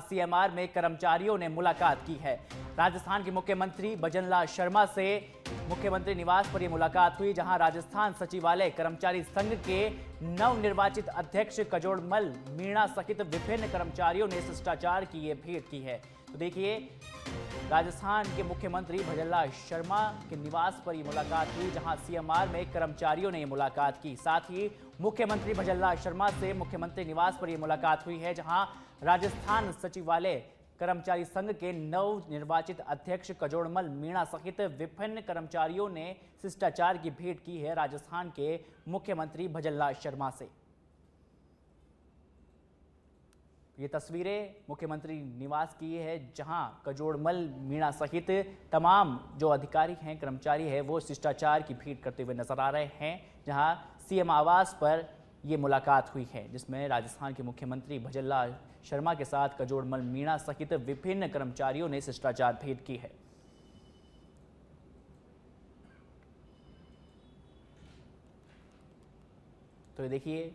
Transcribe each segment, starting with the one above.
CMR में कर्मचारियों ने मुलाकात की है। राजस्थान के मुख्यमंत्री भजनलाल शर्मा से मुख्यमंत्री निवास पर यह मुलाकात हुई, जहां राजस्थान सचिवालय कर्मचारी संघ के नवनिर्वाचित अध्यक्ष कजोड़मल मीणा सहित विभिन्न कर्मचारियों ने शिष्टाचार की ये भेंट की है। तो देखिए, राजस्थान के मुख्यमंत्री भजनलाल शर्मा के निवास पर यह मुलाकात हुई, जहां सीएमआर में कर्मचारियों ने यह मुलाकात की। साथ ही मुख्यमंत्री भजनलाल शर्मा से मुख्यमंत्री निवास पर यह मुलाकात हुई है, जहां राजस्थान सचिवालय कर्मचारी संघ के नवनिर्वाचित अध्यक्ष कजोड़मल मीणा सहित विभिन्न कर्मचारियों ने शिष्टाचार की भेंट की है राजस्थान के मुख्यमंत्री भजनलाल शर्मा से। ये तस्वीरें मुख्यमंत्री निवास की है, जहां कजोड़मल मीणा सहित तमाम जो अधिकारी हैं, कर्मचारी हैं, वो शिष्टाचार की भेंट करते हुए नजर आ रहे हैं। जहां सीएम आवास पर ये मुलाकात हुई है, जिसमें राजस्थान के मुख्यमंत्री भजनलाल शर्मा के साथ कजोड़मल मीणा सहित विभिन्न कर्मचारियों ने शिष्टाचार भेंट की है। तो ये देखिए,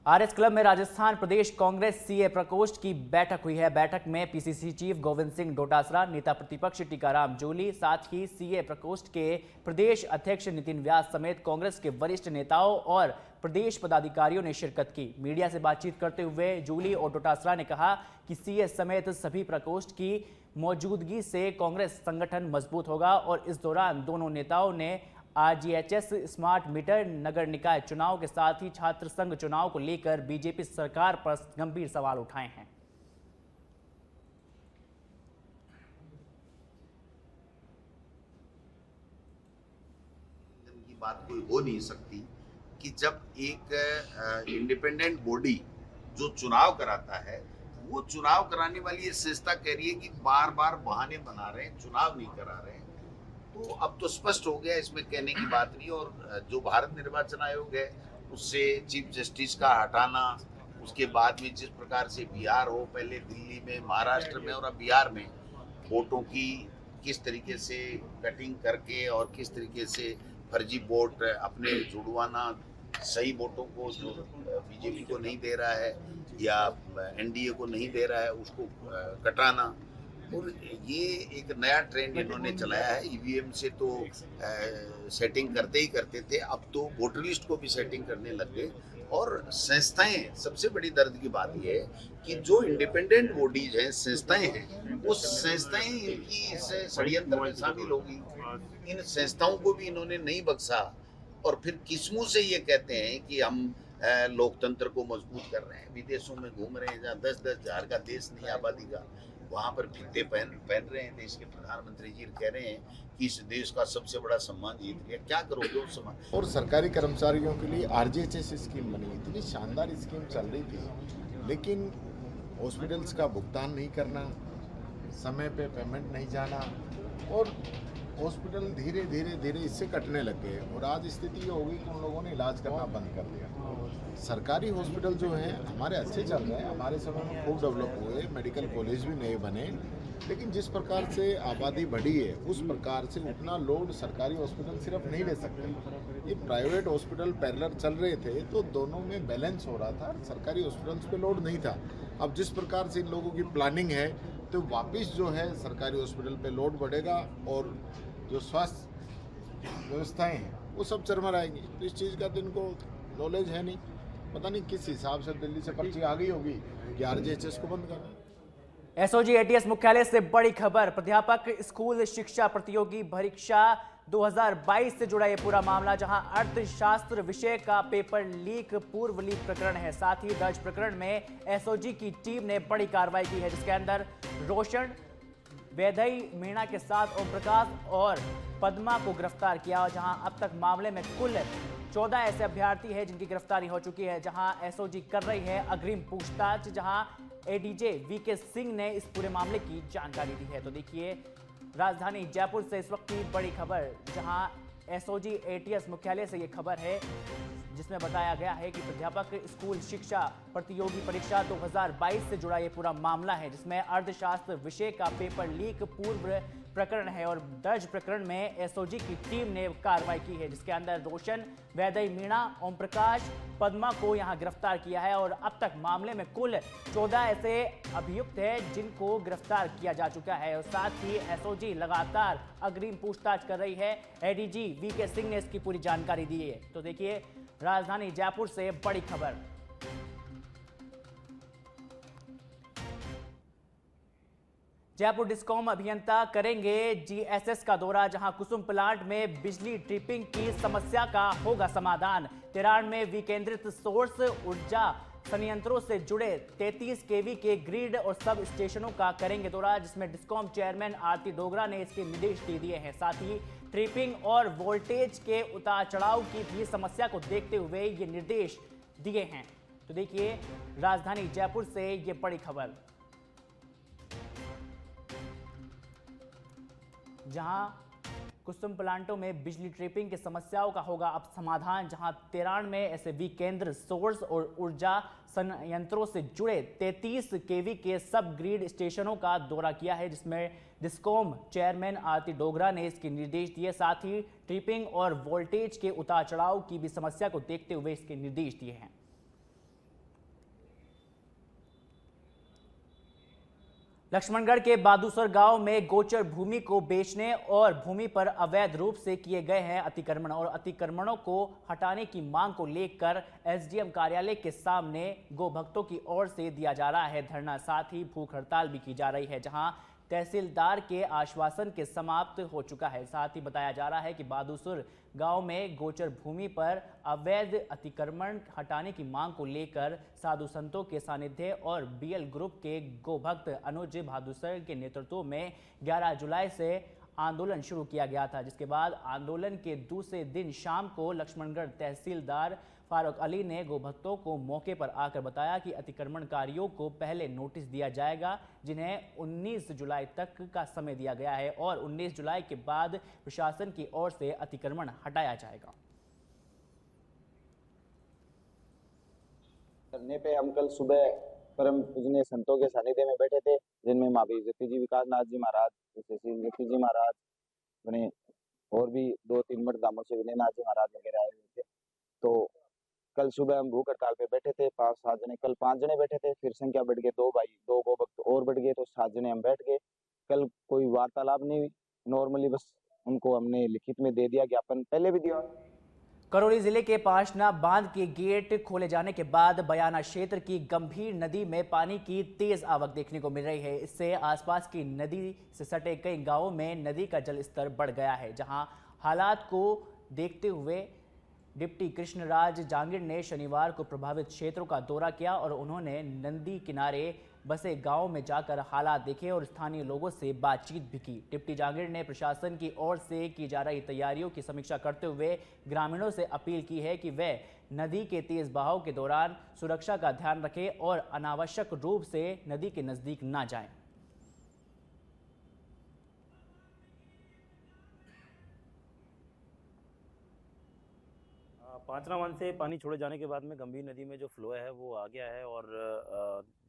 आरएस क्लब में राजस्थान प्रदेश कांग्रेस सीए प्रकोष्ठ की बैठक हुई है। बैठक में पीसीसी चीफ गोविंद सिंह डोटासरा, नेता प्रतिपक्ष टीकाराम जूली, साथ ही सीए प्रकोष्ठ के प्रदेश अध्यक्ष नितिन व्यास समेत कांग्रेस के वरिष्ठ नेताओं और प्रदेश पदाधिकारियों ने शिरकत की। मीडिया से बातचीत करते हुए जूली और डोटासरा ने कहा कि सीए समेत सभी प्रकोष्ठ की मौजूदगी से कांग्रेस संगठन मजबूत होगा और इस दौरान दोनों नेताओं ने आरजीएचएस, स्मार्ट मीटर, नगर निकाय चुनाव के साथ ही छात्र संघ चुनाव को लेकर बीजेपी सरकार पर गंभीर सवाल उठाए हैं। की बात कोई हो नहीं सकती कि जब एक इंडिपेंडेंट बॉडी जो चुनाव कराता है, वो चुनाव कराने वाली ये संस्था कह रही है कि बार बार बहाने बना रहे हैं, चुनाव नहीं करा रहे हैं, तो अब तो स्पष्ट हो गया, इसमें कहने की बात नहीं। और जो भारत निर्वाचन आयोग है, उससे चीफ जस्टिस का हटाना, उसके बाद में जिस प्रकार से बिहार हो, पहले दिल्ली में, महाराष्ट्र में और अब बिहार में वोटों की किस तरीके से कटिंग करके और किस तरीके से फर्जी वोट अपने जुड़वाना, सही वोटों को जो बीजेपी को नहीं दे रहा है या एनडीए को नहीं दे रहा है उसको कटाना, और ये एक नया ट्रेंड इन्होंने चलाया है। ईवीएम से तो सेटिंग करते ही करते थे, अब तो वोटर लिस्ट को भी सेटिंग करने लग गए। और संस्थाएं, सबसे बड़ी दर्द की बात यह है कि जो इंडिपेंडेंट बॉडीज हैं, संस्थाएं हैं, वो संस्थाएं इनकी इस षड्यंत्र में शामिल होगी। इन संस्थाओं को भी इन्होंने नहीं बख्शा और फिर किस मुंह से ये कहते हैं कि हम लोकतंत्र को मजबूत कर रहे हैं। विदेशों में घूम रहे हैं, जहाँ 10-10 हजार का देश नहीं आबादी का, वहाँ पर फित्ते पहन रहे हैं। देश के प्रधानमंत्री जी कह रहे हैं कि इस देश का सबसे बड़ा सम्मान जीत लिया, क्या करोगे उस सम्मान। और सरकारी कर्मचारियों के लिए आरजीएचएस स्कीम बनी, इतनी शानदार स्कीम चल रही थी, लेकिन हॉस्पिटल्स का भुगतान नहीं करना, समय पे पेमेंट नहीं जाना और हॉस्पिटल धीरे धीरे इससे कटने लग गए। और आज स्थिति ये होगी कि उन लोगों ने इलाज करना बंद कर दिया। सरकारी हॉस्पिटल जो हैं हमारे अच्छे चल रहे हैं, हमारे समय में खूब डेवलप हुए, मेडिकल कॉलेज भी नए बने, लेकिन जिस प्रकार से आबादी बढ़ी है उस प्रकार से उतना लोड सरकारी हॉस्पिटल सिर्फ नहीं ले सकते। ये प्राइवेट हॉस्पिटल पैरेलल चल रहे थे तो दोनों में बैलेंस हो रहा था, सरकारी हॉस्पिटल्स पे लोड नहीं था। अब जिस प्रकार से इन लोगों की प्लानिंग है तो वापस जो है सरकारी हॉस्पिटल पे लोड बढ़ेगा और जो स्वास्थ्य व्यवस्थाएं हैं वो सब चरमराएंगी। तो इस चीज़ का तो इनको नॉलेज है नहीं, पता नहीं किस हिसाब से दिल्ली से पर्ची आ गई होगी कि आरजीएचएस को बंद करना। एसओजी एटीएस मुख्यालय से बड़ी खबर। प्राध्यापक स्कूल शिक्षा प्रतियोगी परीक्षा 2022 से जुड़ा ये पूरा मामला, जहां अर्थशास्त्र विषय का पेपर लीक पूर्व लीक प्रकरण है। साथ ही दर्ज प्रकरण में एसओजी की टीम ने बड़ी कार्रवाई की है, जिसके अंदर रोशन, वैदई, मीणा के साथ ओम प्रकाश और पद्मा को गिरफ्तार किया, जहां अब तक मामले में कुल 14 ऐसे अभ्यर्थी हैं जिनकी गिरफ्तारी हो चुकी है। जहां एसओजी कर रही है अग्रिम पूछताछ, जहां एडीजे वीके सिंह ने इस पूरे मामले की जानकारी दी है। तो देखिए, राजधानी जयपुर से इस वक्त की बड़ी खबर, जहां एसओजी एटीएस मुख्यालय से ये खबर है, जिसमें बताया गया है कि प्राध्यापक स्कूल शिक्षा प्रतियोगी परीक्षा 2022 से जुड़ा ये पूरा मामला है, जिसमें अर्थशास्त्र विषय का पेपर लीक पूर्व प्रकरण है और दर्ज प्रकरण में एसओजी की टीम ने कार्रवाई की है, जिसके अंदर रोशन, वैदई मीणा, ओम प्रकाश, पद्मा को यहां गिरफ्तार किया है और अब तक मामले में कुल 14 ऐसे अभियुक्त हैं जिनको गिरफ्तार किया जा चुका है और साथ ही एसओजी लगातार अग्रिम पूछताछ कर रही है। एडीजी वीके सिंह ने इसकी पूरी जानकारी दी है। तो देखिए, राजधानी जयपुर से बड़ी खबर। जयपुर डिस्कॉम अभियंता करेंगे जीएसएस का दौरा, जहां कुसुम प्लांट में बिजली ट्रिपिंग की समस्या का होगा समाधान। 93 विकेंद्रित सोर्स ऊर्जा संयंत्रों से जुड़े 33 केवी के ग्रिड और सब स्टेशनों का करेंगे दौरा, जिसमें डिस्कॉम चेयरमैन आरती डोगरा ने इसके निर्देश दे दिए हैं। साथ ही ट्रिपिंग और वोल्टेज के उतार चढ़ाव की भी समस्या को देखते हुए ये निर्देश दिए हैं। तो देखिए, राजधानी जयपुर से ये बड़ी खबर, जहां कुसुम प्लांटों में बिजली ट्रिपिंग की समस्याओं का होगा अब समाधान, जहां 93 ऐसे विकेंद्र सोर्स और ऊर्जा संयंत्रों से जुड़े 33 केवी के सब ग्रिड स्टेशनों का दौरा किया है, जिसमें डिस्कॉम चेयरमैन आरती डोगरा ने इसके निर्देश दिए। साथ ही ट्रिपिंग और वोल्टेज के उतार चढ़ाव की भी समस्या को देखते हुए इसके निर्देश दिए हैं। लक्ष्मणगढ़ के बादूसर गांव में गोचर भूमि को बेचने और भूमि पर अवैध रूप से किए गए हैं अतिक्रमण और अतिक्रमणों को हटाने की मांग को लेकर एसडीएम कार्यालय के सामने गोभक्तों की ओर से दिया जा रहा है धरना। साथ ही भूख हड़ताल भी की जा रही है, जहां तहसीलदार के आश्वासन के समाप्त हो चुका है। साथ ही बताया जा रहा है कि बादूसर गांव में गोचर भूमि पर अवैध अतिक्रमण हटाने की मांग को लेकर साधु संतों के सानिध्य और बीएल ग्रुप के गोभक्त अनुज बादूसर के नेतृत्व में 11 जुलाई से आंदोलन शुरू किया गया था, जिसके बाद आंदोलन के दूसरे दिन शाम को लक्ष्मणगढ़ तहसीलदार फारूक अली ने गोभक्तों को मौके पर आकर बताया कि अतिक्रमणकारियों को पहले नोटिस दिया जाएगा, जिन्हें 19 जुलाई तक का समय दिया गया है और 19 जुलाई के बाद प्रशासन की ओर से अतिक्रमण हटाया जाएगा। धरने पे हम कल सुबह परम पूजनीय संतों के सानिध्य में बैठे थे, जिनमें महावीर जति जी, विकास नाथ जी महाराज, जति जी महाराज बने और भी 2-3 मठ धामों से विनयनाथ जी महाराज वगैरह आए हुए थे। तो कल सुबह हम भूख हड़ताल पे बैठे थे, 5-7 जने, कल 5 जने बैठे थे, फिर संख्या बढ़ गई, 2 गोभक्त और बढ़ गए, तो 7 जने हम बैठ गए। कल कोई वार्तालाप नहीं हुई, नॉर्मली बस उनको हमने लिखित में दे दिया, ज्ञापन पहले भी दिया। करौली जिले के पाशना बांध के गेट खोले जाने के बाद बयाना क्षेत्र की गंभीर नदी में पानी की तेज आवक देखने को मिल रही है। इससे आसपास की नदी से सटे कई गांवों में नदी का जल स्तर बढ़ गया है, जहां हालात को देखते हुए डिप्टी कृष्णराज जांगिड़ ने शनिवार को प्रभावित क्षेत्रों का दौरा किया और उन्होंने नदी किनारे बसे गांव में जाकर हालात देखे और स्थानीय लोगों से बातचीत भी की। डिप्टी जांगिड़ ने प्रशासन की ओर से की जा रही तैयारियों की समीक्षा करते हुए ग्रामीणों से अपील की है कि वे नदी के तेज बहाव के दौरान सुरक्षा का ध्यान रखें और अनावश्यक रूप से नदी के नजदीक न जाएं। पांचना बांध से पानी छोड़े जाने के बाद में गंभीर नदी में जो फ्लो है वो आ गया है और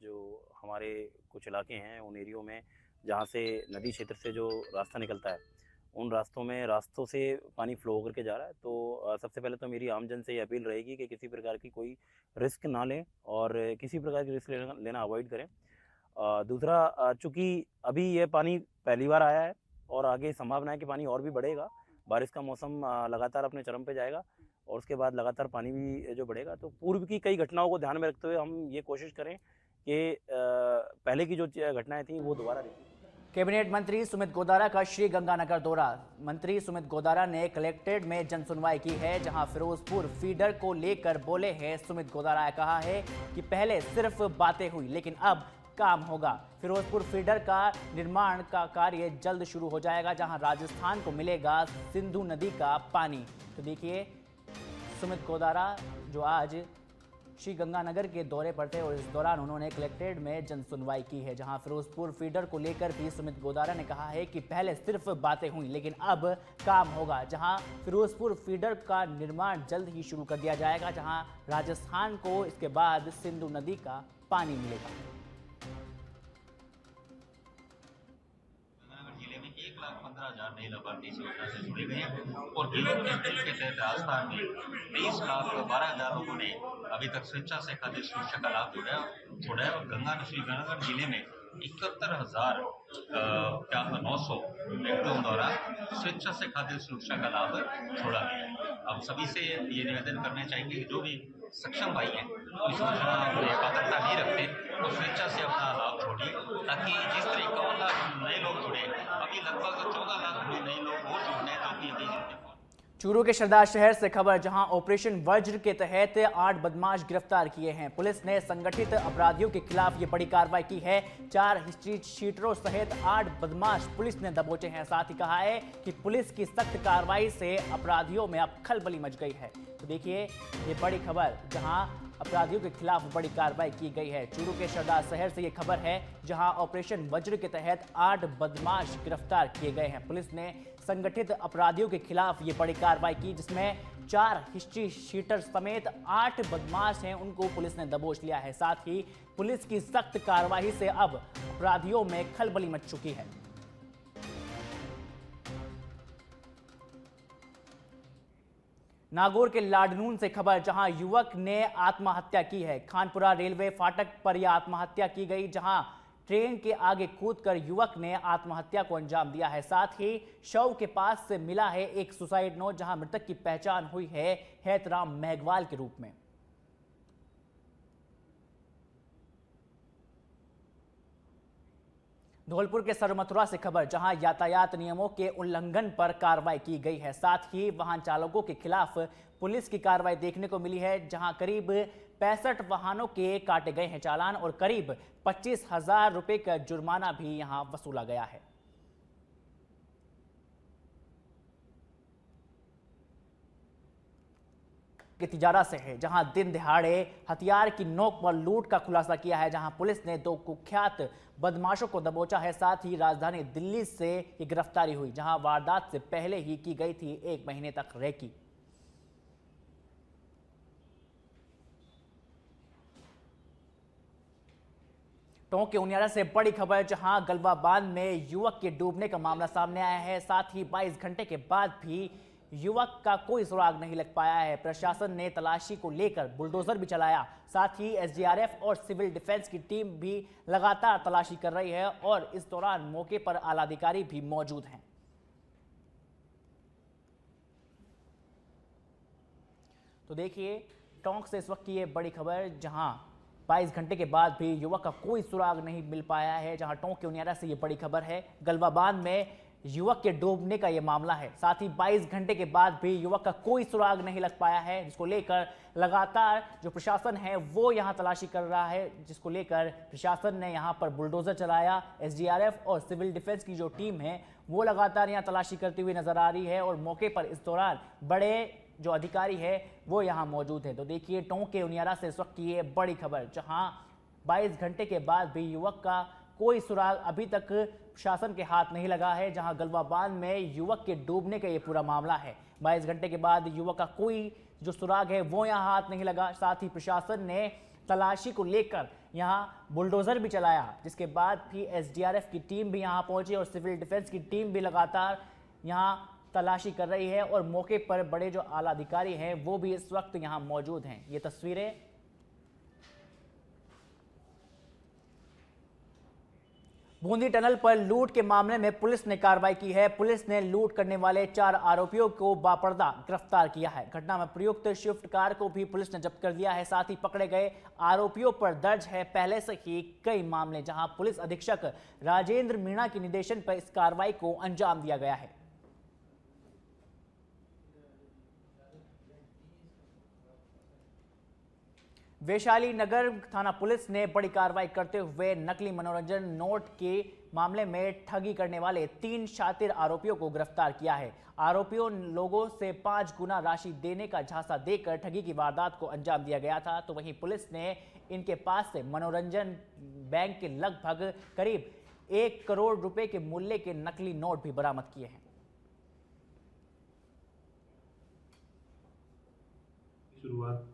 जो हमारे कुछ इलाके हैं उन एरियो में जहाँ से नदी क्षेत्र से जो रास्ता निकलता है उन रास्तों से पानी फ्लो होकर के जा रहा है। तो सबसे पहले तो मेरी आमजन से ये अपील रहेगी कि किसी प्रकार की कोई रिस्क ना लें और किसी प्रकार की रिस्क लेना अवॉइड करें। दूसरा, चूँकि अभी ये पानी पहली बार आया है और आगे संभावना है कि पानी और भी बढ़ेगा, बारिश का मौसम लगातार अपने चरम पे जाएगा और उसके बाद लगातार पानी भी जो बढ़ेगा, तो पूर्व की कई घटनाओं को ध्यान में रखते हुए हम ये कोशिश करें कि पहले की जो घटनाएं थी वो दोबारा रिपीट। कैबिनेट मंत्री सुमित गोदारा का श्री गंगानगर दौरा। मंत्री सुमित गोदारा ने कलेक्ट्रेट में जन सुनवाई की है, जहां फिरोजपुर फीडर को लेकर बोले हैं। सुमित गोदारा ने कहा है कि पहले सिर्फ बातें हुई लेकिन अब काम होगा। फिरोजपुर फीडर का निर्माण का कार्य जल्द शुरू हो जाएगा, जहां राजस्थान को मिलेगा सिंधु नदी का पानी। तो देखिए, सुमित गोदारा जो आज श्री गंगानगर के दौरे पर थे और इस दौरान उन्होंने कलेक्ट्रेट में जन सुनवाई की है, जहां फिरोजपुर फीडर को लेकर भी सुमित गोदारा ने कहा है कि पहले सिर्फ बातें हुई लेकिन अब काम होगा, जहां फिरोजपुर फीडर का निर्माण जल्द ही शुरू कर दिया जाएगा, जहां राजस्थान को इसके बाद सिंधु नदी का पानी मिलेगा। जिले में 1 लाख 15,000 नए लाभार्थी इस योजना से जुड़े गए हैं और गिलोय कैंपेन के तहत राजस्थान में 20,12,000 लोगों ने अभी तक स्वेच्छा से खाद्य सुरक्षा का लाभ छोड़ा है और गंगानगर जिले में 71,900 व्यक्तियों द्वारा स्वेच्छा से खाद्य सुरक्षा का लाभ छोड़ा गया है। हम सभी से ये निवेदन करने चाहेंगे कि जो भी सक्षम भाई हैं इस योजना में पात्रता नहीं रखते वो स्वेच्छा से अपना लाभ छोड़िए, ताकि जिस तरह 51 लाख नए लोग जुड़े अभी लगभग 14 लाख नए लोग और जुड़ने जो कि अभी चूरू के सरदार शहर से खबर, जहां ऑपरेशन वज्र के तहत 8 बदमाश गिरफ्तार किए हैं। पुलिस ने संगठित अपराधियों के खिलाफ ये बड़ी कार्रवाई की है। 4 हिस्ट्री शीटरों सहित 8 बदमाश पुलिस ने दबोचे हैं। साथ ही कहा है कि पुलिस की सख्त कार्रवाई से अपराधियों में अब खलबली मच गई है। तो देखिए ये बड़ी खबर, जहां अपराधियों के खिलाफ बड़ी कार्रवाई की गई है। चूरू के सरदार शहर से ये खबर है, जहां ऑपरेशन वज्र के तहत 8 बदमाश गिरफ्तार किए गए हैं। पुलिस ने संगठित अपराधियों के खिलाफ ये बड़ी कार्रवाई की, जिसमें 4 हिस्ट्री शीटर समेत 8 बदमाश हैं, उनको पुलिस ने दबोच लिया है। साथ ही पुलिस की सख्त कार्रवाई से अब अपराधियों में खलबली मच चुकी है। नागौर के लाडनून से खबर, जहां युवक ने आत्महत्या की है। खानपुरा रेलवे फाटक पर यह आत्महत्या की गई, जहां ट्रेन के आगे कूदकर युवक ने आत्महत्या को अंजाम दिया है। साथ ही शव के पास से मिला है एक सुसाइड नोट, जहां मृतक की पहचान हुई है हैतराम मेघवाल के रूप में। धौलपुर के सरमथुरा से खबर, जहां यातायात नियमों के उल्लंघन पर कार्रवाई की गई है। साथ ही वाहन चालकों के खिलाफ पुलिस की कार्रवाई देखने को मिली है, जहां करीब 65 वाहनों के काटे गए हैं चालान और करीब 25,000 रुपए का जुर्माना भी यहां वसूला गया है। के तिजारा से है, जहां दिन दिहाड़े हथियार की नोक पर लूट का खुलासा किया है, जहां पुलिस ने 2 कुख्यात बदमाशों को दबोचा है। साथ ही राजधानी दिल्ली से ये गिरफ्तारी हुई, जहां वारदात से पहले ही की गई थी 1 महीने तक रेकी। टोंक के उनियारा से बड़ी खबर, जहां गलवा बांध में युवक के डूबने का मामला सामने आया है। साथ ही 22 घंटे के बाद भी युवक का कोई सुराग नहीं लग पाया है। प्रशासन ने तलाशी को लेकर बुलडोजर भी चलाया। साथ ही एसडीआरएफ और सिविल डिफेंस की टीम भी लगातार तलाशी कर रही है और इस दौरान मौके पर आला अधिकारी भी मौजूद हैं। तो देखिए टोंक से इस वक्त की ये बड़ी खबर, जहां 22 घंटे के बाद भी युवक का कोई सुराग नहीं मिल पाया है। जहां टोंक के उनियारा से ये बड़ी खबर है, गलवा बांध में युवक के डूबने का ये मामला है। साथ ही 22 घंटे के बाद भी युवक का कोई सुराग नहीं लग पाया है, जिसको लेकर लगातार जो प्रशासन है वो यहां तलाशी कर रहा है, जिसको लेकर प्रशासन ने यहां पर बुलडोजर चलाया। एसडीआरएफ और सिविल डिफेंस की जो टीम है वो लगातार यहां तलाशी करती हुई नजर आ रही है और मौके पर इस दौरान बड़े जो अधिकारी है वो यहां मौजूद है। तो देखिए टोंक के उनियारा से इस वक्त की ये बड़ी खबर, जहां 22 घंटे के बाद भी युवक का कोई सुराग अभी तक प्रशासन के हाथ नहीं लगा है। जहां गलवा बांध में युवक के डूबने का ये पूरा मामला है, 22 घंटे के बाद युवक का कोई जो सुराग है वो यहां हाथ नहीं लगा। साथ ही प्रशासन ने तलाशी को लेकर यहां बुलडोजर भी चलाया, जिसके बाद भी एसडीआरएफ की टीम भी यहां पहुंची और सिविल डिफेंस की टीम भी लगातार यहां तलाशी कर रही है और मौके पर बड़े जो आला अधिकारी हैं वो भी इस वक्त यहां मौजूद हैं। ये तस्वीरें बूंदी टनल पर लूट के मामले में पुलिस ने कार्रवाई की है। पुलिस ने लूट करने वाले 4 आरोपियों को बापर्दा गिरफ्तार किया है। घटना में प्रयुक्त स्विफ्ट कार को भी पुलिस ने जब्त कर लिया है। साथ ही पकड़े गए आरोपियों पर दर्ज है पहले से ही कई मामले, जहां पुलिस अधीक्षक राजेंद्र मीणा के निर्देशन पर इस कार्रवाई को अंजाम दिया गया है। वैशाली नगर थाना पुलिस ने बड़ी कार्रवाई करते हुए नकली मनोरंजन नोट के मामले में ठगी करने वाले 3 शातिर आरोपियों को गिरफ्तार किया है। आरोपियों लोगों से 5 गुना राशि देने का झांसा देकर ठगी की वारदात को अंजाम दिया गया था। तो वहीं पुलिस ने इनके पास से मनोरंजन बैंक के लगभग करीब 1 करोड़ रुपए के मूल्य के नकली नोट भी बरामद किए हैं। शुरुआत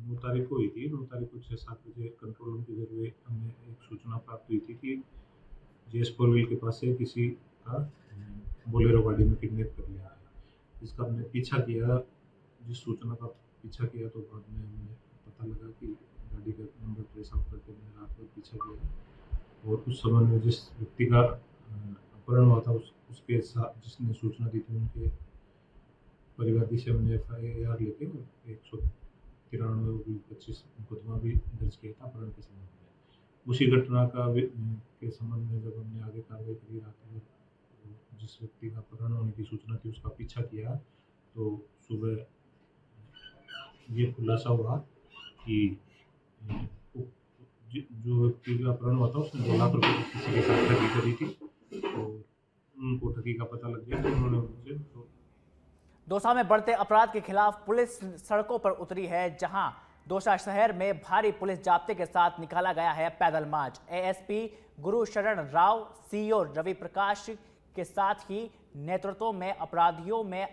9 तारीख को हुई थी। 9 तारीख को 6-7 बजे कंट्रोल रूम के जरिए हमें एक सूचना प्राप्त हुई थी कि जेएस फोरव्हील के पास से किसी का बोलेरो गाड़ी में किडनैप कर लिया है, जिसका हमने पीछा किया। जिस सूचना का पीछा किया तो बाद में हमें पता लगा कि गाड़ी का नंबर ट्रेस आउट करके मैंने रात भर पीछा किया और उस संबंध में जिस व्यक्ति का अपहरण हुआ था उसके साथ जिसने सूचना दी थी उनके परिवादी से हमने FIR लेके 193/25 मुकदमा भी दर्ज किया था अपहरण के संबंध में। उसी घटना के संबंध में जब हमने आगे कार्रवाई करी, रात में जिस व्यक्ति का अपहरण होने की सूचना थी उसका पीछा किया तो सुबह ये खुलासा हुआ कि जो व्यक्ति का अपहरण हुआ था उसने 2 लाख रुपए की किसी के साथ ठगी करी थी और उनको ठगी का पता लग गया तो उन्होंने उनसे दौसा में बढ़ते अपराध के खिलाफ पुलिस सड़कों पर उतरी है, जहां दौसा शहर में भारी पुलिस जाब्ते के साथ निकाला गया है पैदल मार्च। ASP गुरु शरण राव, CO रवि प्रकाश के साथ ही नेतृत्व में अपराधियों में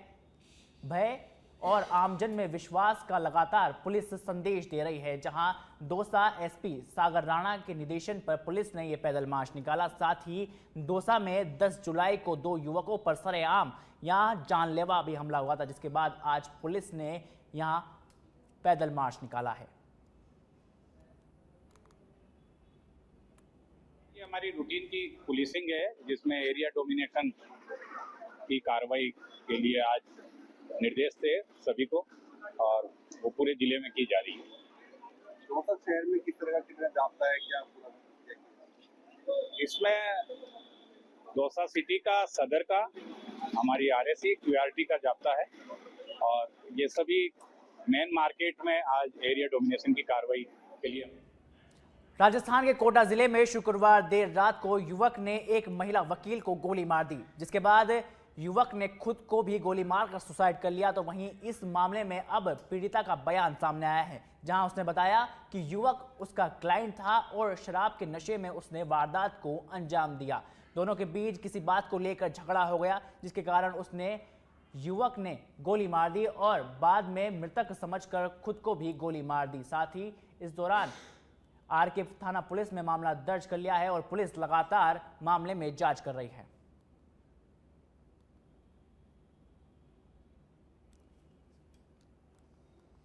भय और आमजन में विश्वास का लगातार पुलिस संदेश दे रही है। जहां दौसा SP सागर राणा के निर्देशन पर पुलिस ने यह पैदल मार्च निकाला। साथ ही दौसा में 10 जुलाई को 2 युवकों पर सरेआम यहां जानलेवा भी हमला हुआ था, जिसके बाद आज पुलिस ने यहां पैदल मार्च निकाला है। ये हमारी रूटीन की पुलिसिंग है, जिसमें एरिया डोमिनेशन की कार्रवाई के लिए आज निर्देश थे सभी को और वो पूरे जिले में की जा रही है। दौसा शहर में किस तरह का कितना जाता है क्या? इसमें दौसा सिटी का, सदर का, हमारी RSC QRT का जाप्ता है और ये सभी मेन मार्केट में आज एरिया डोमिनेशन की कार्रवाई के लिए। राजस्थान के कोटा जिले में शुक्रवार देर रात को युवक ने एक महिला वकील को गोली मार दी, जिसके बाद युवक ने खुद को भी गोली मारकर सुसाइड कर लिया। तो वहीं इस मामले में अब पीड़िता का बयान सामने आया है, जहां उसने बताया कि युवक उसका क्लाइंट था और शराब के नशे में उसने वारदात को अंजाम दिया। दोनों के बीच किसी बात को लेकर झगड़ा हो गया, जिसके कारण युवक ने गोली मार दी और बाद में मृतक समझकर खुद को भी गोली मार दी। साथ ही इस दौरान RK थाना पुलिस में मामला दर्ज कर लिया है और पुलिस लगातार मामले में जांच कर रही है।